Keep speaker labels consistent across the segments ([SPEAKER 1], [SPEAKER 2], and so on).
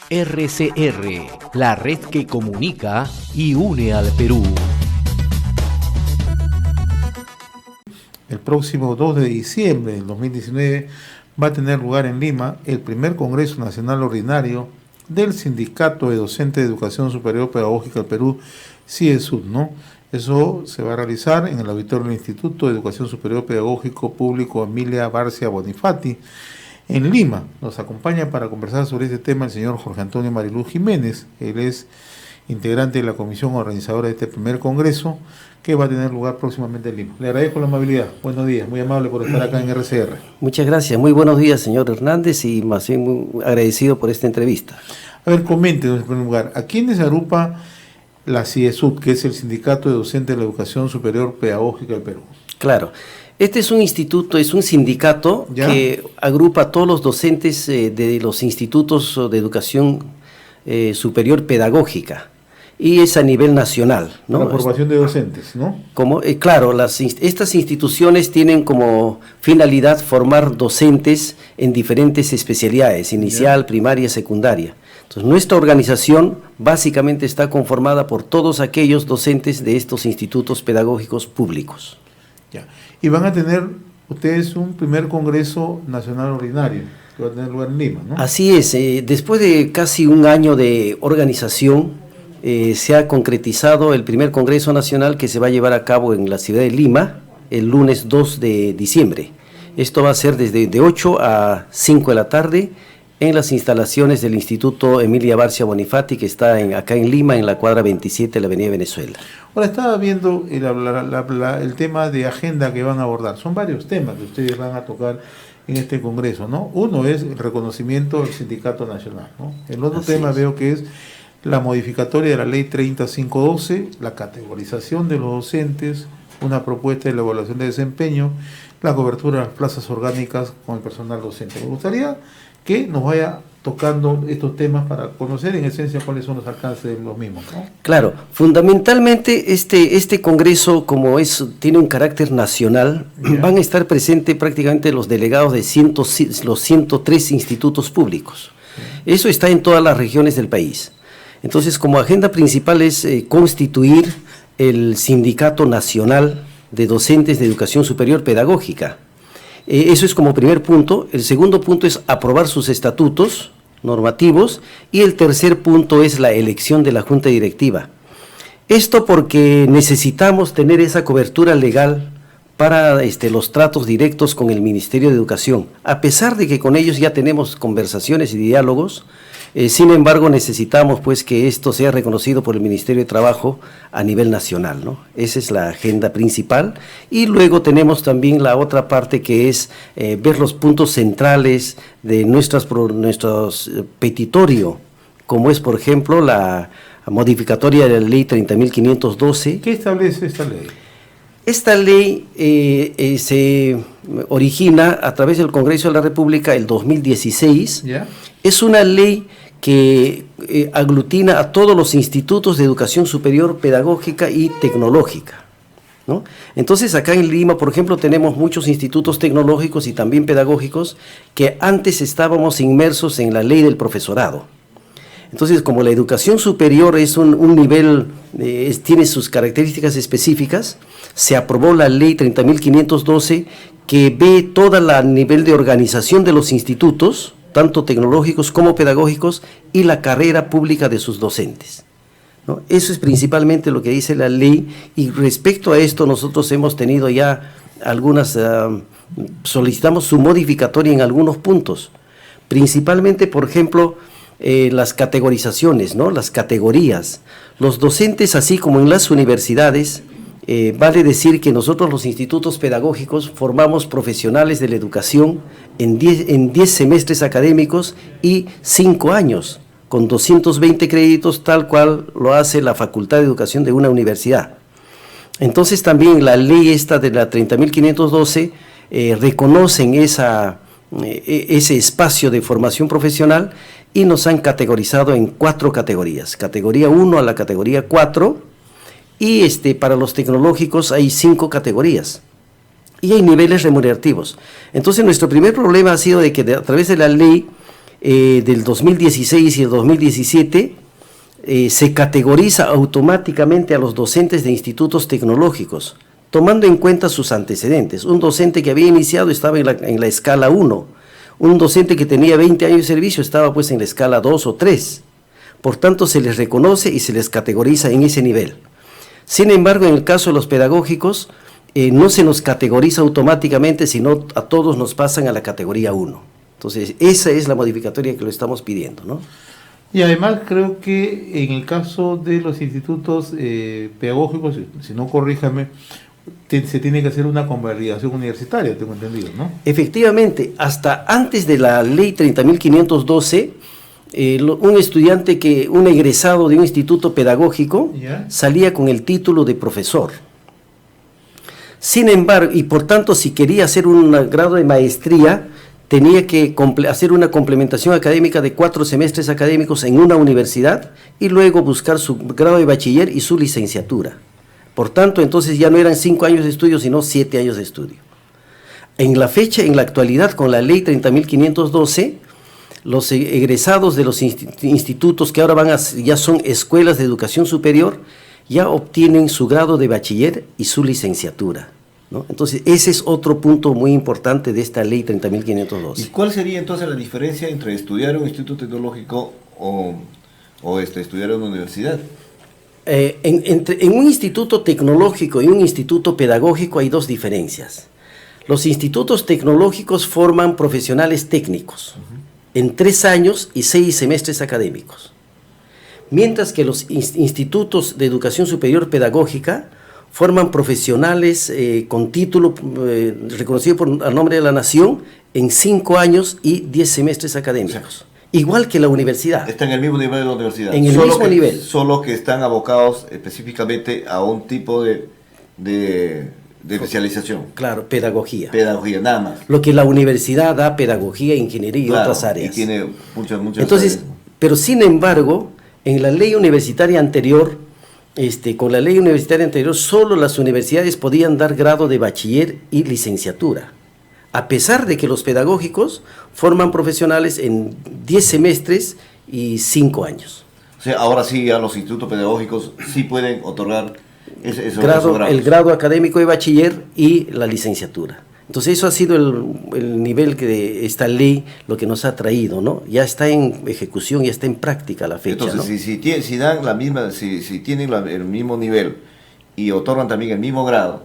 [SPEAKER 1] RCR, la red que comunica y une al Perú.
[SPEAKER 2] El próximo 2 de diciembre del 2019 va a tener lugar en Lima el primer Congreso Nacional Ordinario del Sindicato de Docentes de Educación Superior Pedagógica del Perú, CIESUD, ¿no? Eso se va a realizar en el auditorio del Instituto de Educación Superior Pedagógico Público Emilia Barcia Bonifati, en Lima. Nos acompaña para conversar sobre este tema el señor Jorge Antonio Mariluz Jiménez. Él es integrante de la comisión organizadora de este primer congreso que va a tener lugar próximamente en Lima. Le agradezco la amabilidad. Buenos días, muy amable por estar acá en RCR.
[SPEAKER 3] Muchas gracias, muy buenos días, señor Hernández, y más bien muy agradecido por esta entrevista.
[SPEAKER 2] A ver, comente en primer lugar, ¿a quiénes agrupa la CIESUD, que es el Sindicato de Docentes de la Educación Superior Pedagógica del Perú?
[SPEAKER 3] Claro. Este es un instituto, es un sindicato que agrupa a todos los docentes de los institutos de educación superior pedagógica, y es a nivel nacional, ¿no?
[SPEAKER 2] La formación de docentes, ¿no?
[SPEAKER 3] Claro, estas instituciones tienen como finalidad formar docentes en diferentes especialidades, inicial, primaria, secundaria. Entonces, nuestra organización básicamente está conformada por todos aquellos docentes de estos institutos pedagógicos públicos.
[SPEAKER 2] Ya. Y van a tener ustedes un primer Congreso Nacional Ordinario que va a tener lugar en Lima, ¿no?
[SPEAKER 3] Así es, después de casi un año de organización, se ha concretizado el primer Congreso Nacional que se va a llevar a cabo en la ciudad de Lima el lunes 2 de diciembre. Esto va a ser desde de 8 a 5 de la tarde en las instalaciones del Instituto Emilia Barcia Bonifati, que está acá en Lima, en la cuadra 27 de la Avenida Venezuela.
[SPEAKER 2] Ahora estaba viendo el tema de agenda que van a abordar. Son varios temas que ustedes van a tocar en este congreso, ¿no? Uno es el reconocimiento del sindicato nacional, ¿no? El otro tema veo que es la modificatoria de la ley 30512, la categorización de los docentes, una propuesta de la evaluación de desempeño, la cobertura de las plazas orgánicas con el personal docente. Me gustaría que nos vaya tocando estos temas para conocer en esencia cuáles son los alcances de los mismos, ¿no?
[SPEAKER 3] Claro, fundamentalmente este congreso, como tiene un carácter nacional, van a estar presentes prácticamente los delegados de los 103 institutos públicos. Eso está en todas las regiones del país. Entonces, como agenda principal es constituir el Sindicato Nacional de Docentes de Educación Superior Pedagógica. Eso es como primer punto. El segundo punto es aprobar sus estatutos normativos, y el tercer punto es la elección de la Junta Directiva. Esto porque necesitamos tener esa cobertura legal para los tratos directos con el Ministerio de Educación. A pesar de que con ellos ya tenemos conversaciones y diálogos, sin embargo necesitamos pues que esto sea reconocido por el Ministerio de Trabajo a nivel nacional, ¿no? Esa es la agenda principal, y luego tenemos también la otra parte que es ver los puntos centrales de nuestros petitorio, como es por ejemplo la modificatoria de la ley 30.512.
[SPEAKER 2] ¿Qué establece esta ley?
[SPEAKER 3] Esta ley se origina a través del Congreso de la República el 2016.
[SPEAKER 2] ¿Ya?
[SPEAKER 3] Es una ley que aglutina a todos los institutos de educación superior pedagógica y tecnológica, ¿no? Entonces, acá en Lima, por ejemplo, tenemos muchos institutos tecnológicos y también pedagógicos que antes estábamos inmersos en la ley del profesorado. Entonces, como la educación superior es un nivel, tiene sus características específicas, se aprobó la ley 30.512 que ve todo el nivel de organización de los institutos, tanto tecnológicos como pedagógicos, y la carrera pública de sus docentes, ¿no? Eso es principalmente lo que dice la ley, y respecto a esto nosotros hemos tenido ya algunas, solicitamos su modificatoria en algunos puntos, principalmente, por ejemplo, las categorizaciones, ¿no? Las categorías. Los docentes, así como en las universidades, vale decir que nosotros los institutos pedagógicos formamos profesionales de la educación en 10 semestres académicos y 5 años, con 220 créditos, tal cual lo hace la Facultad de Educación de una universidad. Entonces también la ley esta de la 30.512 reconocen ese espacio de formación profesional, y nos han categorizado en 4 categorías, categoría 1 a la categoría 4, y para los tecnológicos hay 5 categorías, y hay niveles remunerativos. Entonces nuestro primer problema ha sido de que a través de la ley del 2016 y el 2017, se categoriza automáticamente a los docentes de institutos tecnológicos, tomando en cuenta sus antecedentes. Un docente que había iniciado estaba en la escala 1, un docente que tenía 20 años de servicio estaba pues en la escala 2 o 3. Por tanto, se les reconoce y se les categoriza en ese nivel. Sin embargo, en el caso de los pedagógicos, no se nos categoriza automáticamente, sino a todos nos pasan a la categoría 1. Entonces, esa es la modificatoria que lo estamos pidiendo, ¿no?
[SPEAKER 2] Y además creo que en el caso de los institutos pedagógicos, si no corríjame, se tiene que hacer una convalidación universitaria, tengo entendido, ¿no?
[SPEAKER 3] Efectivamente, hasta antes de la ley 30.512, un estudiante un egresado de un instituto pedagógico salía con el título de profesor. Sin embargo, y por tanto, si quería hacer un grado de maestría, tenía que hacer una complementación académica de 4 semestres académicos en una universidad y luego buscar su grado de bachiller y su licenciatura. Por tanto, entonces ya no eran 5 años de estudio, sino 7 años de estudio. En la fecha, en la actualidad, con la ley 30.512, los egresados de los institutos que ahora ya son escuelas de educación superior, ya obtienen su grado de bachiller y su licenciatura, ¿no? Entonces, ese es otro punto muy importante de esta ley 30.512.
[SPEAKER 4] ¿Y cuál sería entonces la diferencia entre estudiar en un instituto tecnológico o estudiar en una universidad?
[SPEAKER 3] En un instituto tecnológico y un instituto pedagógico hay 2 diferencias. Los institutos tecnológicos forman profesionales técnicos en 3 años y 6 semestres académicos, mientras que los institutos de educación superior pedagógica forman profesionales con título reconocido al nombre de la nación en 5 años y 10 semestres académicos. Igual que la universidad.
[SPEAKER 4] Está en el mismo nivel de la universidad.
[SPEAKER 3] En el mismo nivel.
[SPEAKER 4] Solo que están abocados específicamente a un tipo de especialización.
[SPEAKER 3] Claro, pedagogía.
[SPEAKER 4] Pedagogía, nada más.
[SPEAKER 3] Lo que la universidad da, pedagogía, ingeniería y otras áreas.
[SPEAKER 4] Y tiene muchas
[SPEAKER 3] Entonces,
[SPEAKER 4] áreas.
[SPEAKER 3] pero sin embargo, en la ley universitaria anterior, con la ley universitaria anterior, solo las universidades podían dar grado de bachiller y licenciatura, a pesar de que los pedagógicos forman profesionales en 10 semestres y 5 años.
[SPEAKER 4] O sea, ahora sí, ya los institutos pedagógicos sí pueden otorgar esos grados.
[SPEAKER 3] El grado académico de bachiller y la licenciatura. Entonces, eso ha sido el nivel que de esta ley lo que nos ha traído, ¿no? Ya está en ejecución, ya está en práctica a la fecha.
[SPEAKER 4] Entonces,
[SPEAKER 3] ¿no?
[SPEAKER 4] si dan la misma, si tienen el mismo nivel y otorgan también el mismo grado,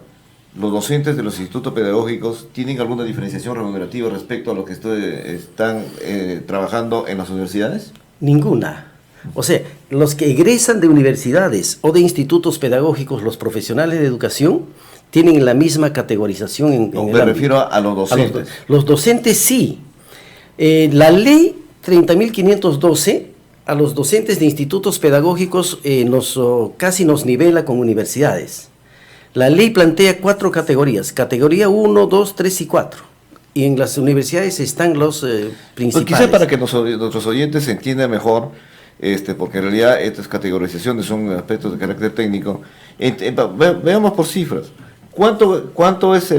[SPEAKER 4] los docentes de los institutos pedagógicos tienen alguna diferenciación remunerativa respecto a lo que están trabajando en las universidades?
[SPEAKER 3] Ninguna. O sea, los que egresan de universidades o de institutos pedagógicos, los profesionales de educación, tienen la misma categorización en el
[SPEAKER 4] me refiero a los docentes.
[SPEAKER 3] Los docentes sí. La ley 30.512 a los docentes de institutos pedagógicos casi nos nivela con universidades. La ley plantea 4 categorías, categoría 1, 2, 3 y 4. Y en las universidades están los principales.
[SPEAKER 4] Pues quizá para que nuestros oyentes entiendan mejor, porque en realidad estas categorizaciones son aspectos de carácter técnico. Veamos por cifras. ¿Cuánto es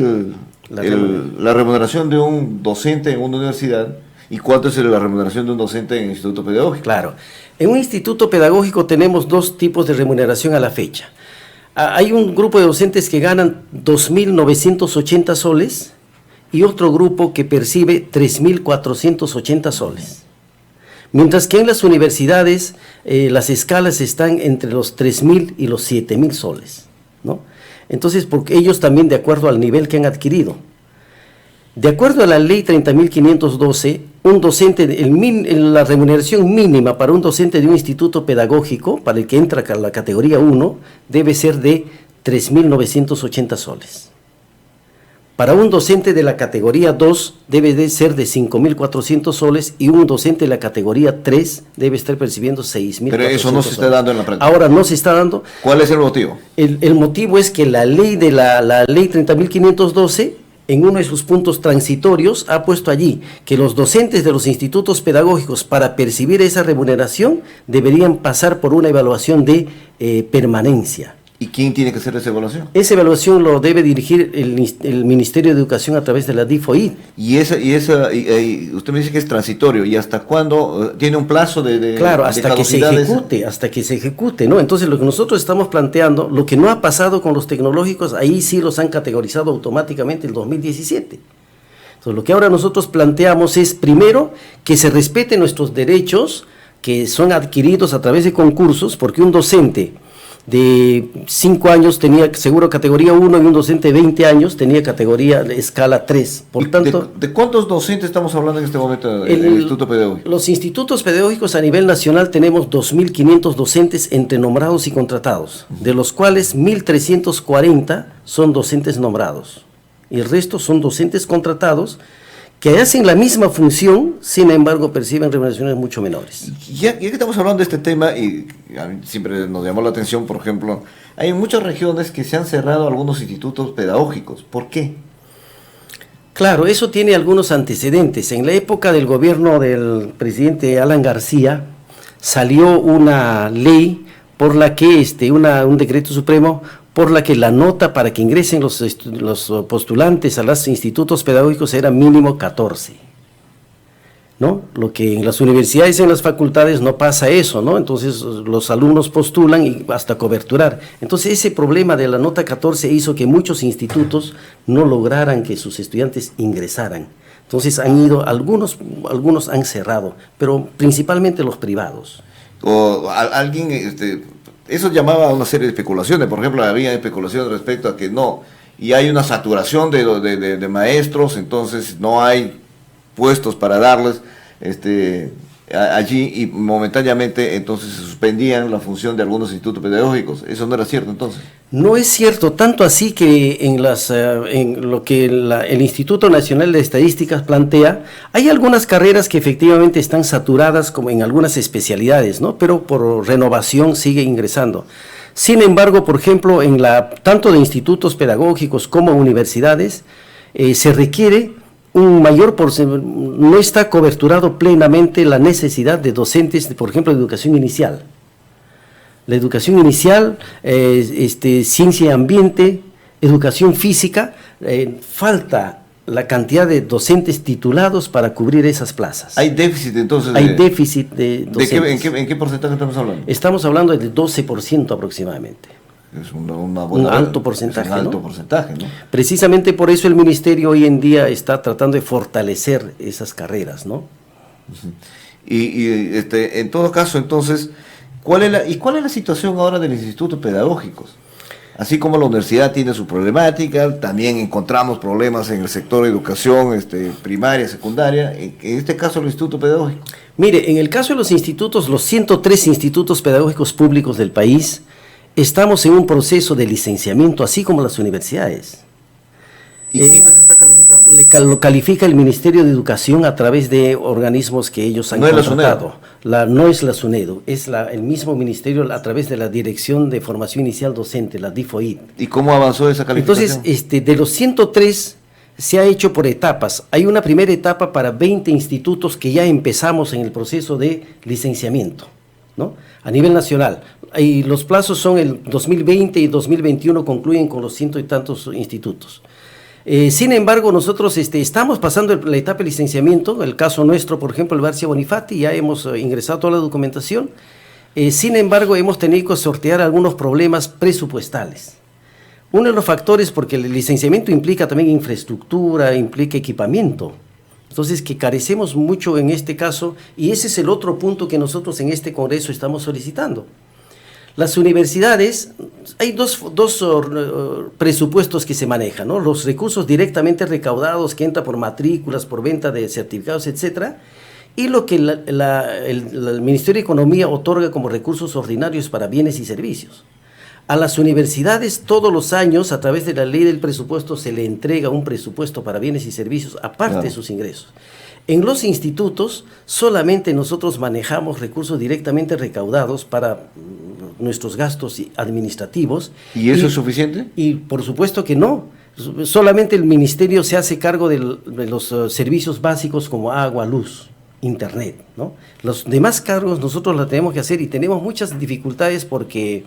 [SPEAKER 4] la remuneración de un docente en una universidad y cuánto es la remuneración de un docente en el instituto pedagógico?
[SPEAKER 3] Claro. En un instituto pedagógico tenemos 2 tipos de remuneración a la fecha. Hay un grupo de docentes que ganan 2.980 soles y otro grupo que percibe 3.480 soles. Mientras que en las universidades las escalas están entre los 3.000 y los 7.000 soles, ¿no? Entonces, porque ellos también de acuerdo al nivel que han adquirido. De acuerdo a la ley 30.512, un docente, la remuneración mínima para un docente de un instituto pedagógico, para el que entra a la categoría 1, debe ser de 3.980 soles. Para un docente de la categoría 2 debe de ser de 5.400 soles y un docente de la categoría 3 debe estar percibiendo 6.400
[SPEAKER 4] Pero eso no se está dando en la práctica.
[SPEAKER 3] Ahora no se está dando.
[SPEAKER 4] ¿Cuál es el motivo?
[SPEAKER 3] El motivo es que la ley la ley 30.512 en uno de sus puntos transitorios ha puesto allí que los docentes de los institutos pedagógicos para percibir esa remuneración deberían pasar por una evaluación de permanencia.
[SPEAKER 4] ¿Y quién tiene que hacer esa evaluación?
[SPEAKER 3] Esa evaluación lo debe dirigir el Ministerio de Educación a través de la DIFOID.
[SPEAKER 4] Y usted me dice que es transitorio, ¿y hasta cuándo? ¿Tiene un plazo de
[SPEAKER 3] Claro,
[SPEAKER 4] de
[SPEAKER 3] hasta que se
[SPEAKER 4] caducidad
[SPEAKER 3] hasta que se ejecute, ¿no? Entonces lo que nosotros estamos planteando, lo que no ha pasado con los tecnológicos, ahí sí los han categorizado automáticamente el 2017. Entonces lo que ahora nosotros planteamos es, primero, que se respeten nuestros derechos que son adquiridos a través de concursos, porque un docente de 5 años tenía seguro categoría 1 y un docente de 20 años tenía categoría escala 3. Por tanto,
[SPEAKER 4] ¿De cuántos docentes estamos hablando en este momento en el Instituto Pedagógico?
[SPEAKER 3] Los institutos pedagógicos a nivel nacional tenemos 2.500 docentes entre nombrados y contratados, de los cuales 1.340 son docentes nombrados y el resto son docentes contratados que hacen la misma función, sin embargo perciben remuneraciones mucho menores.
[SPEAKER 4] Ya que estamos hablando de este tema, y a mí siempre nos llamó la atención, por ejemplo, hay muchas regiones que se han cerrado algunos institutos pedagógicos. ¿Por qué?
[SPEAKER 3] Claro, eso tiene algunos antecedentes. En la época del gobierno del presidente Alan García, salió una ley por la que, un decreto supremo, por la que la nota para que ingresen los postulantes a los institutos pedagógicos era mínimo 14, ¿no? Lo que en las universidades y en las facultades no pasa eso, ¿no? Entonces los alumnos postulan y hasta coberturar. Entonces ese problema de la nota 14 hizo que muchos institutos no lograran que sus estudiantes ingresaran. Entonces algunos han cerrado, pero principalmente los privados.
[SPEAKER 4] O alguien... eso llamaba a una serie de especulaciones. Por ejemplo, había especulaciones respecto a que no, y hay una saturación de maestros, entonces no hay puestos para darles allí, y momentáneamente entonces se suspendían la función de algunos institutos pedagógicos. ¿Eso no era cierto entonces?
[SPEAKER 3] No es cierto, tanto así que en lo que el Instituto Nacional de Estadísticas plantea, hay algunas carreras que efectivamente están saturadas, como en algunas especialidades, ¿no? Pero por renovación sigue ingresando. Sin embargo, por ejemplo, tanto de institutos pedagógicos como universidades, se requiere un mayor porcentaje, no está coberturado plenamente la necesidad de docentes, por ejemplo, de educación inicial. La educación inicial, ciencia y ambiente, educación física, falta la cantidad de docentes titulados para cubrir esas plazas.
[SPEAKER 4] ¿Hay déficit entonces?
[SPEAKER 3] Hay déficit de docentes.
[SPEAKER 4] ¿En qué porcentaje estamos hablando?
[SPEAKER 3] Estamos hablando del 12% aproximadamente.
[SPEAKER 4] Es un
[SPEAKER 3] alto porcentaje,
[SPEAKER 4] es un alto
[SPEAKER 3] ¿no?
[SPEAKER 4] porcentaje, ¿no?
[SPEAKER 3] Precisamente por eso el Ministerio hoy en día está tratando de fortalecer esas carreras, ¿no?
[SPEAKER 4] Y en todo caso, entonces, ¿cuál es la situación ahora de los institutos pedagógicos? Así como la universidad tiene su problemática, también encontramos problemas en el sector de educación primaria, secundaria, en este caso el instituto pedagógico.
[SPEAKER 3] Mire, en el caso de los institutos, los 103 institutos pedagógicos públicos del país, estamos en un proceso de licenciamiento, así como las universidades.
[SPEAKER 4] ¿Y quién las está calificando?
[SPEAKER 3] Lo califica el Ministerio de Educación a través de organismos que ellos han contratado. No es la SUNEDU, es el mismo ministerio a través de la Dirección de Formación Inicial Docente, la DIFOID.
[SPEAKER 4] ¿Y cómo avanzó esa calificación?
[SPEAKER 3] Entonces, de los 103 se ha hecho por etapas. Hay una primera etapa para 20 institutos que ya empezamos en el proceso de licenciamiento, ¿no? A nivel nacional. Y los plazos son el 2020 y 2021, concluyen con los 100 y tantos institutos. Sin embargo, nosotros estamos pasando la etapa de licenciamiento. El caso nuestro, por ejemplo, el Barcia Bonifati, ya hemos ingresado toda la documentación. Sin embargo, hemos tenido que sortear algunos problemas presupuestales. Uno de los factores, porque el licenciamiento implica también infraestructura, implica equipamiento. Entonces, que carecemos mucho en este caso, y ese es el otro punto que nosotros en este Congreso estamos solicitando. Las universidades, hay dos presupuestos que se manejan, ¿no? Los recursos directamente recaudados que entran por matrículas, por venta de certificados, etcétera, y lo que el Ministerio de Economía otorga como recursos ordinarios para bienes y servicios. A las universidades todos los años, a través de la ley del presupuesto, se le entrega un presupuesto para bienes y servicios, aparte de sus ingresos. En los institutos, solamente nosotros manejamos recursos directamente recaudados para nuestros gastos administrativos.
[SPEAKER 4] ¿Y eso es suficiente?
[SPEAKER 3] Y por supuesto que no. Solamente el ministerio se hace cargo de los servicios básicos como agua, luz, internet, ¿no? Los demás cargos nosotros los tenemos que hacer y tenemos muchas dificultades porque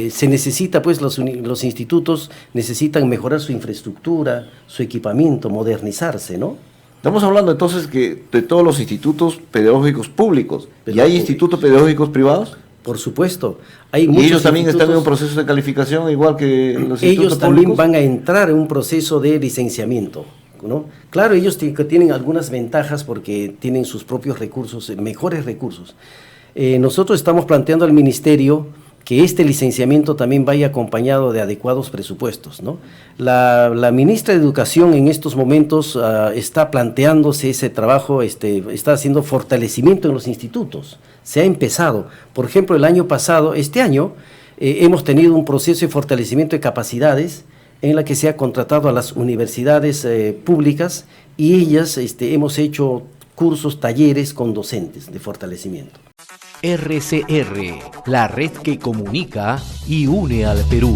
[SPEAKER 3] Se necesita, pues, los institutos necesitan mejorar su infraestructura, su equipamiento, modernizarse, ¿no?
[SPEAKER 4] Estamos hablando entonces que de todos los institutos pedagógicos públicos. ¿Y hay institutos pedagógicos privados?
[SPEAKER 3] Por supuesto. Hay
[SPEAKER 4] ¿Y
[SPEAKER 3] muchos
[SPEAKER 4] ellos también están en un
[SPEAKER 3] institutos.
[SPEAKER 4] proceso de calificación igual que los institutos
[SPEAKER 3] Ellos también
[SPEAKER 4] públicos?
[SPEAKER 3] van a entrar en un proceso de licenciamiento, ¿no? Claro, ellos tienen algunas ventajas porque tienen sus propios recursos, mejores recursos. Nosotros estamos planteando al Ministerio que este licenciamiento también vaya acompañado de adecuados presupuestos, ¿no? La ministra de Educación en estos momentos está planteándose ese trabajo, está haciendo fortalecimiento en los institutos. Se ha empezado. Por ejemplo, el año pasado, este año, hemos tenido un proceso de fortalecimiento de capacidades en la que se ha contratado a las universidades públicas y ellas hemos hecho cursos, talleres con docentes de fortalecimiento.
[SPEAKER 1] RCR, la red que comunica y une al Perú.